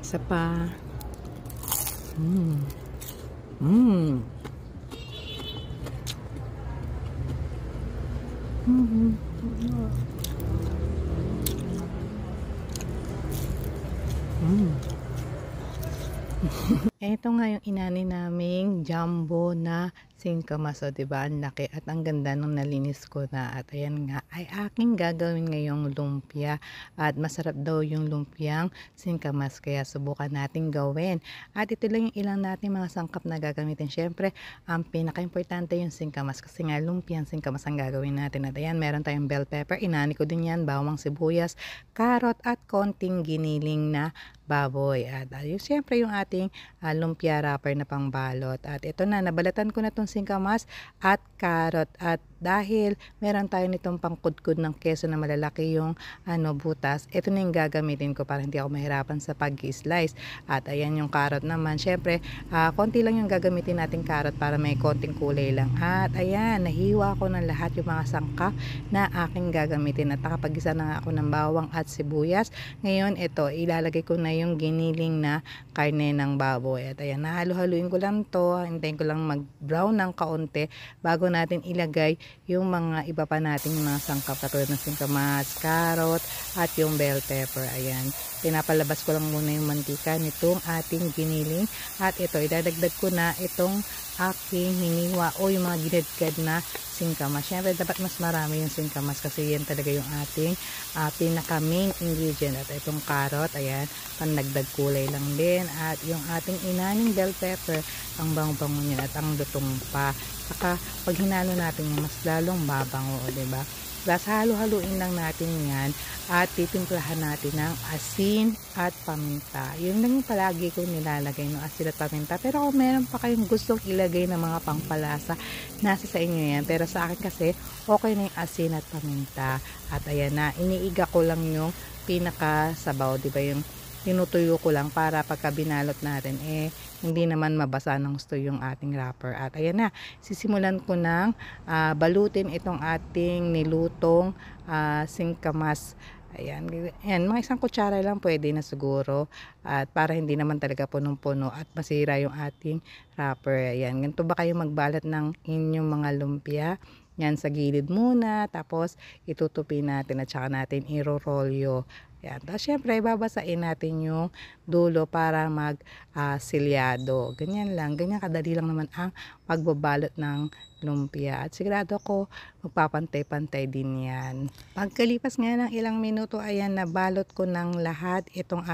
Isa pa. Mm. Mm. Mm. Mm. Ito nga yung inani naming jumbo na singkamas, o diba ang laki at ang ganda nung nalinis ko na. At ayan nga ay aking gagawin ngayong lumpia, at masarap daw yung lumpiang singkamas, kaya subukan natin gawin. At ito lang yung ilang natin mga sangkap na gagamitin. Syempre ang pinaka-importante yung singkamas, kasi nga lumpiang singkamas ang gagawin natin. At ayan, meron tayong bell pepper, inani ko din yan, bawang sibuyas, carrot at konting giniling na baboy. At ayun, syempre yung ating lumpia wrapper na pangbalot. At ito na, nabalatan ko na tong singkamas at carrot. At dahil meron tayo nitong pangkudkud ng keso na malalaki yung butas, ito na yung gagamitin ko para hindi ako mahirapan sa pag-slice. At ayan yung carrot naman, syempre konti lang yung gagamitin natin carrot para may konting kulay lang. At ayan, nahiwa ko ng lahat yung mga sangkap na aking gagamitin, at nakapag-isa na nga ako ng bawang at sibuyas. Ngayon ito, ilalagay ko na yung giniling na karne ng baboy. At ayan, nahalo-haluin ko lang to, hintayin ko lang mag-brown ng kaunti bago natin ilagay yung mga iba pa nating mga sangkap katulad ng singkamas, carrot at yung bell pepper. Ayan, pinapalabas ko lang muna yung mantika nitong ating giniling. At ito, idadagdag ko na itong aking hiniwa o yung mga ginadgad na singkamas. Syempre dapat mas marami yung singkamas kasi yan talaga yung ating pinaka main ingredient. At itong carrot, ayan, pandagdag kulay lang din. At yung ating inaning bell pepper, ang bango-bango niyan at ang lutong pa. Saka pag hinalo natin yan, mas lalong babango, o diba? Tapos halo-haluin lang natin yan at titimplahan natin ng asin at paminta. Yun lang yung palagi kong nilalagay, no, asin at paminta. Pero kung meron pa kayong gustong ilagay ng mga pangpalasa, nasa sa inyo yan. Pero sa akin kasi, okay na yung asin at paminta. At ayan na, iniiga ko lang yung pinakasabaw, diba, yung tinutuyo ko lang para pagka binalot natin, hindi naman mabasa ng gusto yung ating wrapper. At ayan na, sisimulan ko ng balutin itong ating nilutong singkamas. Ayan, ayan, mga isang kutsara lang pwede na siguro, at para hindi naman talaga punong-puno at masira yung ating wrapper. Ayan, ganito ba kayo magbalat ng inyong mga lumpia? Yan, sa gilid muna, tapos itutupi natin at saka natin iro-rolyo. Yan. Tapos syempre babasain natin yung dulo para silyado. Ganyan lang, ganyan kadali lang naman ang pagbabalot ng lumpia. At sigurado ko magpapantay-pantay din yan. Pagkalipas nga ng ilang minuto, ayan, nabalot ko ng lahat itong